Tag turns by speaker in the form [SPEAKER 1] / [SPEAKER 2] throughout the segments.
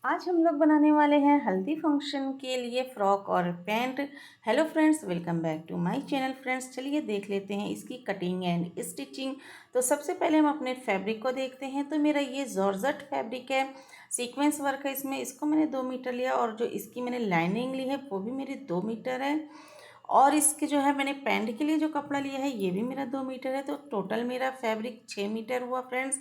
[SPEAKER 1] आज हम लोग बनाने वाले हैं हल्दी फंक्शन के लिए फ्रॉक और pant. Hello friends, welcome back to my channel. Friends, चलिए देख लेते हैं इसकी कटिंग एंड स्टिचिंग। तो सबसे पहले हम अपने फैब्रिक को देखते हैं। तो मेरा ये जॉर्जेट फैब्रिक है, सीक्वेंस वर्क है इसमें। इसको मैंने 2 मीटर लिया और जो इसकी मैंने लाइनिंग ली है वो भी मेरी 2 मीटर है। और इसके जो है मैंने पैंट के लिए जो कपड़ा लिया है ये भी मेरा 2 मीटर है। तो टोटल मेरा फैब्रिक 6 मीटर हुआ फ्रेंड्स।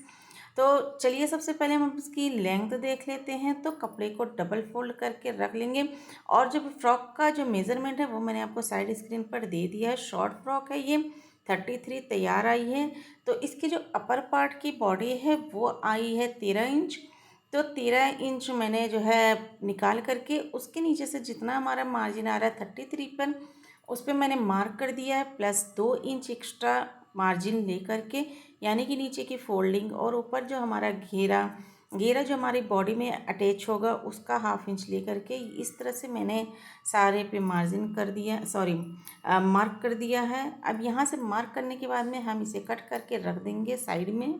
[SPEAKER 1] तो चलिए सबसे पहले हम इसकी लेंथ देख लेते हैं। तो कपड़े को डबल फोल्ड करके रख लेंगे। और जो फ्रॉक का जो मेज़रमेंट है वो मैंने आपको साइड स्क्रीन पर दे दिया है। शॉर्ट फ्रॉक है ये, 33 तैयार आई है। तो इसकी जो अपर पार्ट की बॉडी है वो आई है 13 इंच। तो 13 इंच मैंने जो है निकाल करके उसके नीचे से जितना हमारा मार्जिन आ रहा है 33 पर, उस पर मैंने मार्क कर दिया है, प्लस 2 इंच एक्स्ट्रा मार्जिन ले करके, यानी कि नीचे की फोल्डिंग और ऊपर जो हमारा घेरा घेरा जो हमारी बॉडी में अटैच होगा उसका 1/2 इंच ले करके इस तरह से मैंने सारे पे मार्जिन कर दिया, सॉरी मार्क कर दिया है। अब यहाँ से मार्क करने के बाद में हम इसे कट करके रख देंगे साइड में।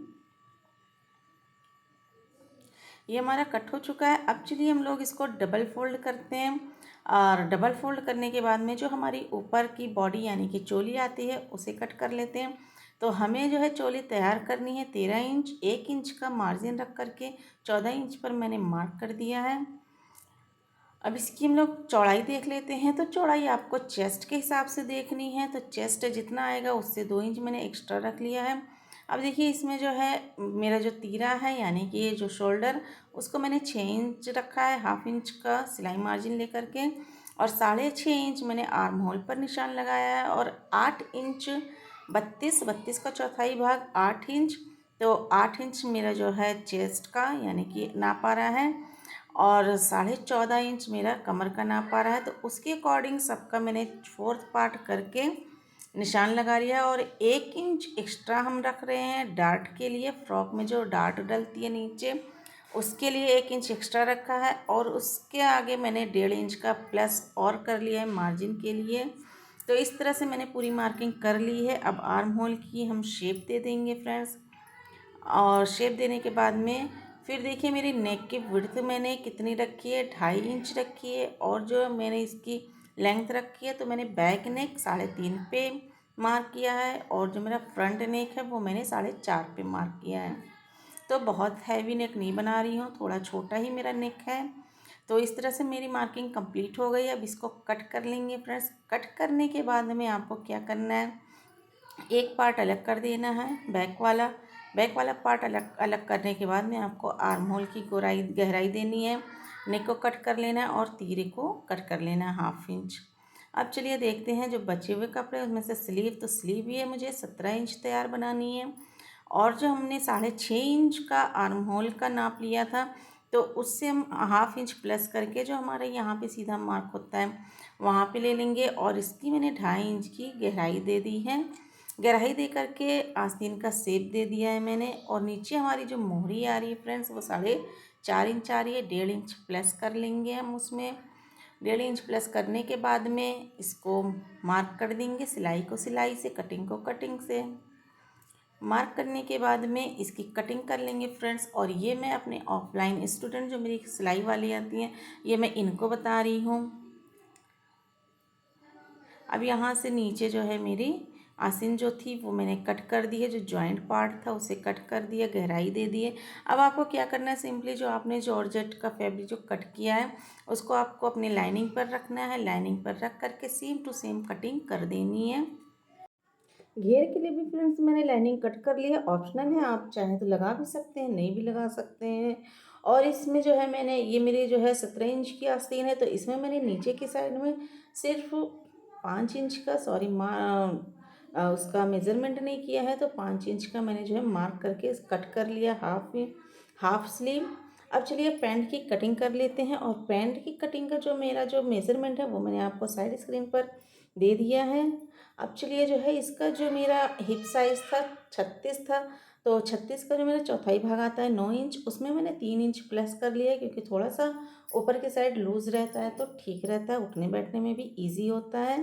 [SPEAKER 1] ये हमारा कट हो चुका है। अब चलिए हम लोग इसको डबल फोल्ड करते हैं। और डबल फोल्ड करने के बाद में जो हमारी ऊपर की बॉडी यानी कि चोली आती है उसे कट कर लेते हैं। तो हमें जो है चोली तैयार करनी है 13 इंच। 1 इंच का मार्जिन रख करके 14 इंच पर मैंने मार्क कर दिया है। अब इसकी हम लोग चौड़ाई देख लेते हैं। तो चौड़ाई आपको चेस्ट के हिसाब से देखनी है। तो चेस्ट जितना आएगा उससे 2 इंच मैंने एक्स्ट्रा रख लिया है। अब देखिए इसमें जो है मेरा जो तीरा है यानी कि ये जो शोल्डर, उसको मैंने 6 इंच रखा है, 1/2 इंच का सिलाई मार्जिन लेकर के। और 6.5 इंच मैंने आर्म होल पर निशान लगाया है। और 8 इंच 32 का चौथाई भाग 8 इंच। तो 8 इंच मेरा जो है चेस्ट का यानी कि नाप आ रहा है। और 14.5 इंच मेरा कमर का नाप आ रहा है। तो उसके अकॉर्डिंग सबका मैंने 4th पार्ट करके निशान लगा लिया। और 1 इंच एक्स्ट्रा हम रख रहे हैं डार्ट के लिए। फ्रॉक में जो डार्ट डलती है नीचे, उसके लिए 1 इंच एक्स्ट्रा रखा है। और उसके आगे मैंने 1.5 इंच का प्लस और कर लिया है मार्जिन के लिए। तो इस तरह से मैंने पूरी मार्किंग कर ली है। अब आर्म होल की हम शेप दे देंगे फ्रेंड्स। और शेप देने के बाद में फिर देखिए मेरी नेक की विड्थ मैंने कितनी रखी है, 2.5 इंच रखी है। और जो मैंने इसकी लेंथ रखी है तो मैंने बैक नेक 3.5 पे मार्क किया है। और जो मेरा फ्रंट नेक है वो मैंने 4.5 पे मार्क किया है। तो बहुत हैवी नेक नहीं बना रही हूँ, थोड़ा छोटा ही मेरा नेक है। तो इस तरह से मेरी मार्किंग कंप्लीट हो गई। अब इसको कट कर लेंगे फ्रेंड्स। कट करने के बाद में आपको क्या करना है, एक पार्ट अलग कर देना है बैक वाला पार्ट अलग अलग करने के बाद में आपको आर्म होल की गहराई देनी है। नेक को कट कर लेना है और तीरे को कट कर लेना है 1/2 इंच। अब चलिए देखते हैं जो बचे हुए कपड़े उनमें से स्लीव। तो स्लीव भी है मुझे 17 इंच तैयार बनानी है। और जो हमने 6.5 इंच का आर्म होल का नाप लिया था, तो उससे हम 1/2 इंच प्लस करके जो हमारे यहाँ पे सीधा मार्क होता है वहाँ पे ले लेंगे। और इसकी मैंने 2.5 इंच की गहराई दे दी है। गहराई दे करके आस्तीन का शेप दे दिया है मैंने। और नीचे हमारी जो मोहरी आ रही है फ्रेंड्स वो 4.5 इंच आ रही है। 1.5 इंच प्लस कर लेंगे हम उसमें। 1.5 इंच प्लस करने के बाद में इसको मार्क कर देंगे, सिलाई को सिलाई से, कटिंग को कटिंग से। मार्क करने के बाद में इसकी कटिंग कर लेंगे फ्रेंड्स। और ये मैं अपने ऑफलाइन स्टूडेंट जो मेरी सिलाई वाली आती हैं, ये मैं इनको बता रही हूँ। अब यहाँ से नीचे जो है मेरी आसिन जो थी वो मैंने कट कर दी है। जो जॉइंट पार्ट था उसे कट कर दिया, गहराई दे दी है। अब आपको क्या करना है, सिंपली जो आपने जॉर्जेट का फैब्रिक जो कट किया है उसको आपको अपनी लाइनिंग पर रखना है। लाइनिंग पर रख करके सेम टू सेम कटिंग कर देनी है। घेर के लिए भी फ्रेंड्स मैंने लाइनिंग कट कर ली है, ऑप्शनल है, आप चाहें तो लगा भी सकते हैं, नहीं भी लगा सकते हैं। और इसमें जो है मैंने ये मेरी जो है 17 इंच की आस्तीन है। तो इसमें मैंने नीचे की साइड में सिर्फ 5 इंच का, सॉरी उसका मेज़रमेंट नहीं किया है। तो 5 इंच का मैंने जो है मार्क करके कट कर लिया हाफ स्लीव। अब चलिए पैंट की कटिंग कर लेते हैं। और पैंट की कटिंग का जो मेरा जो मेज़रमेंट है वो मैंने आपको साइड स्क्रीन पर दे दिया है। अब चलिए जो है इसका जो मेरा हिप साइज़ था 36 था। तो 36 का जो मेरा चौथाई भाग आता है 9 इंच, उसमें मैंने 3 इंच प्लस कर लिया है, क्योंकि थोड़ा सा ऊपर की साइड लूज़ रहता है तो ठीक रहता है, उठने बैठने में भी ईजी होता है।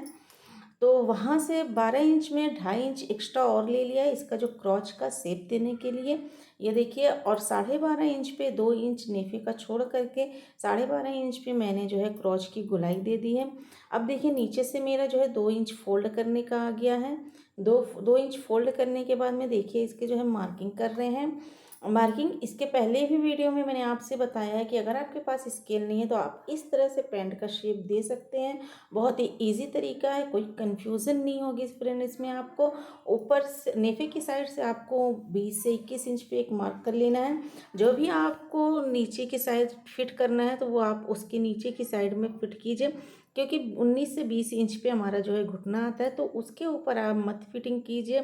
[SPEAKER 1] तो वहाँ से 12 इंच में 2.5 इंच एक्स्ट्रा और ले लिया है इसका जो क्रॉच का शेप देने के लिए। ये देखिए, और 12.5 इंच पे 2 इंच नेफे का छोड़ करके 12.5 इंच पे मैंने जो है क्रॉच की गोलाई दे दी है। अब देखिए नीचे से मेरा जो है 2 इंच फोल्ड करने का आ गया है। 2 इंच फोल्ड करने के बाद में देखिए इसके जो है मार्किंग कर रहे हैं। मार्किंग इसके पहले भी वीडियो में मैंने आपसे बताया है कि अगर आपके पास स्केल नहीं है तो आप इस तरह से पैंट का शेप दे सकते हैं। बहुत ही इजी तरीका है, कोई कंफ्यूजन नहीं होगी फ्रेंड इसमें। आपको ऊपर से नेफे की साइड से आपको 20 से 21 इंच पे एक मार्क कर लेना है। जो भी आपको नीचे की साइड फिट करना है तो वो आप उसके नीचे की साइड में फिट कीजिए, क्योंकि 19 से 20 इंच पे हमारा जो है घुटना आता है, तो उसके ऊपर आप मत फिटिंग कीजिए,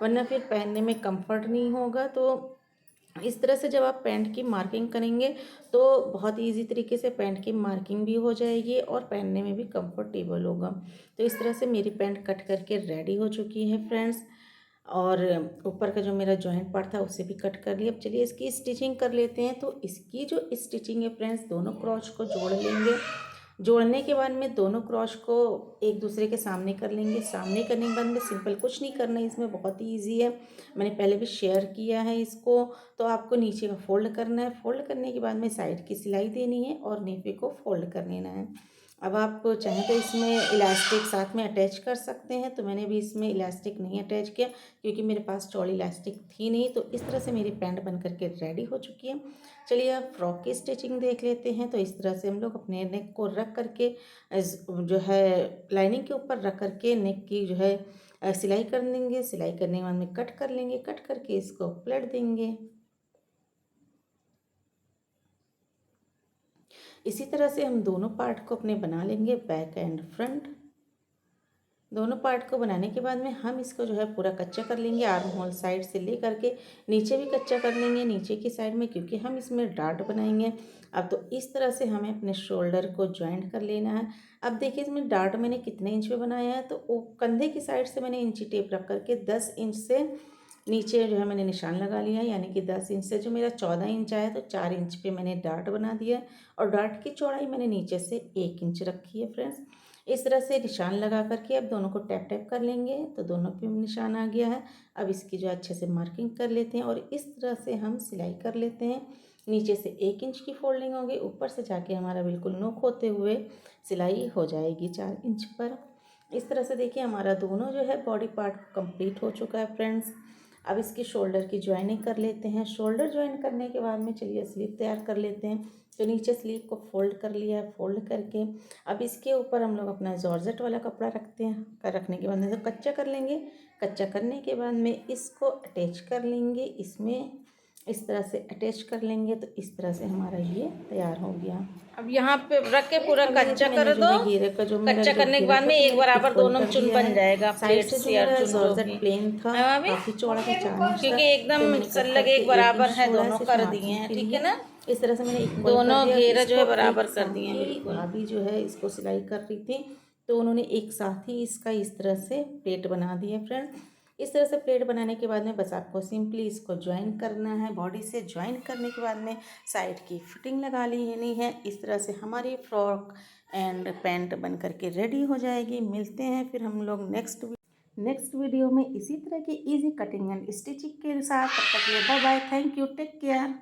[SPEAKER 1] वरना फिर पहनने में कंफर्ट नहीं होगा। तो इस तरह से जब आप पैंट की मार्किंग करेंगे तो बहुत इजी तरीके से पैंट की मार्किंग भी हो जाएगी और पहनने में भी कंफर्टेबल होगा। तो इस तरह से मेरी पैंट कट करके रेडी हो चुकी है फ्रेंड्स। और ऊपर का जो मेरा जॉइंट पार्ट था उसे भी कट कर लिया। अब चलिए इसकी स्टिचिंग कर लेते हैं। तो इसकी जो स्टिचिंग है फ्रेंड्स, दोनों क्रॉच को जोड़ लेंगे। जोड़ने के बाद में दोनों क्रॉच को एक दूसरे के सामने कर लेंगे। सामने करने के बाद में सिंपल कुछ नहीं करना है, इसमें बहुत ही ईजी है, मैंने पहले भी शेयर किया है इसको। तो आपको नीचे का फोल्ड करना है, फोल्ड करने के बाद में साइड की सिलाई देनी है और नेफे को फोल्ड कर लेना है। अब आप चाहें तो इसमें इलास्टिक साथ में अटैच कर सकते हैं, तो मैंने भी इसमें इलास्टिक नहीं अटैच किया क्योंकि मेरे पास चौड़ी इलास्टिक थी नहीं। तो इस तरह से मेरी पैंट बन करके रेडी हो चुकी है। चलिए अब फ्रॉक की स्टिचिंग देख लेते हैं। तो इस तरह से हम लोग अपने नेक को रख करके जो है लाइनिंग के ऊपर रख करके नेक की जो है सिलाई कर देंगे। सिलाई करने के बाद में कट कर लेंगे, कट करके इसको पलट देंगे। इसी तरह से हम दोनों पार्ट को अपने बना लेंगे, बैक एंड फ्रंट। दोनों पार्ट को बनाने के बाद में हम इसको जो है पूरा कच्चा कर लेंगे, आर्म होल साइड से ले करके नीचे भी कच्चा कर लेंगे नीचे की साइड में, क्योंकि हम इसमें डार्ट बनाएंगे। अब तो इस तरह से हमें अपने शोल्डर को ज्वाइंट कर लेना है। अब देखिए इसमें डार्ट मैंने कितने इंच पे बनाया है, तो वो कंधे की साइड से मैंने इंची टेप रख करके 10 इंच से नीचे जो है मैंने निशान लगा लिया है, यानी कि 10 इंच से जो मेरा 14 इंच आया तो 4 इंच पे मैंने डार्ट बना दिया है। और डार्ट की चौड़ाई मैंने नीचे से 1 इंच रखी है फ्रेंड्स। इस तरह से निशान लगा करके अब दोनों को टैप टैप कर लेंगे, तो दोनों पे निशान आ गया है। अब इसकी जो अच्छे से मार्किंग कर लेते हैं और इस तरह से हम सिलाई कर लेते हैं। नीचे से 1 इंच की फोल्डिंग होगी, ऊपर से जाके हमारा बिल्कुल नोक होते हुए सिलाई हो जाएगी 4 इंच पर। इस तरह से देखिए हमारा दोनों जो है बॉडी पार्ट कंप्लीट हो चुका है फ्रेंड्स। अब इसकी शोल्डर की ज्वाइनिंग कर लेते हैं। शोल्डर ज्वाइन करने के बाद में चलिए स्लीव तैयार कर लेते हैं। तो नीचे स्लीव को फोल्ड कर लिया है, फोल्ड करके अब इसके ऊपर हम लोग अपना जॉर्जेट वाला कपड़ा रखते हैं। रखने के बाद में तो कच्चा कर लेंगे। कच्चा करने के बाद में इसको अटैच कर लेंगे, इसमें इस तरह से अटैच कर लेंगे। तो इस तरह से हमारा ये तैयार हो गया।
[SPEAKER 2] अब यहाँ पे रख के पूरा कच्चा कर दो। कच्चा करने के बाद में एक बराबर दोनों चुन बन जाएगा,
[SPEAKER 1] साइड से
[SPEAKER 2] प्लेट्स
[SPEAKER 1] जो
[SPEAKER 2] या
[SPEAKER 1] मेरा
[SPEAKER 2] चुन जो
[SPEAKER 1] जॉर्जेट
[SPEAKER 2] भी
[SPEAKER 1] प्लेन था
[SPEAKER 2] है भाभी,
[SPEAKER 1] काफ़ी चौड़ा था 4 इंच
[SPEAKER 2] क्योंकि
[SPEAKER 1] का,
[SPEAKER 2] एकदम
[SPEAKER 1] तो मैंने कट
[SPEAKER 2] लगे
[SPEAKER 1] करके
[SPEAKER 2] एक
[SPEAKER 1] 1
[SPEAKER 2] बराबर
[SPEAKER 1] इंच
[SPEAKER 2] है,
[SPEAKER 1] छोड़ा
[SPEAKER 2] दोनों
[SPEAKER 1] सिर्फ
[SPEAKER 2] कर दिए
[SPEAKER 1] मार्जिन
[SPEAKER 2] हैं,
[SPEAKER 1] के
[SPEAKER 2] ठीक
[SPEAKER 1] लिए।
[SPEAKER 2] है ना।
[SPEAKER 1] इस तरह से मैंने इक्वल कर
[SPEAKER 2] दोनों
[SPEAKER 1] दिया। अब
[SPEAKER 2] घेरा जो है
[SPEAKER 1] इसको
[SPEAKER 2] बराबर
[SPEAKER 1] एक
[SPEAKER 2] कर
[SPEAKER 1] साथ
[SPEAKER 2] दिए हैं
[SPEAKER 1] ही
[SPEAKER 2] बिल्कुल।
[SPEAKER 1] भाभी जो है इसको सिलाई कर रही थी, तो उन्होंने एक साथ ही इसका इस तरह से प्लेट बना दी है फ्रेंड। इस तरह से प्लेट बनाने के बाद में बस आपको सिंपली इसको ज्वाइन करना है। बॉडी से ज्वाइन करने के बाद में साइड की फिटिंग लगा लेनी है। इस तरह से हमारी फ्रॉक एंड पैंट बन करके रेडी हो जाएगी। मिलते हैं फिर हम लोग नेक्स्ट वीडियो में इसी तरह की इजी कटिंग एंड स्टिचिंग के साथ। तब तक के लिए bye bye, thank you, take care.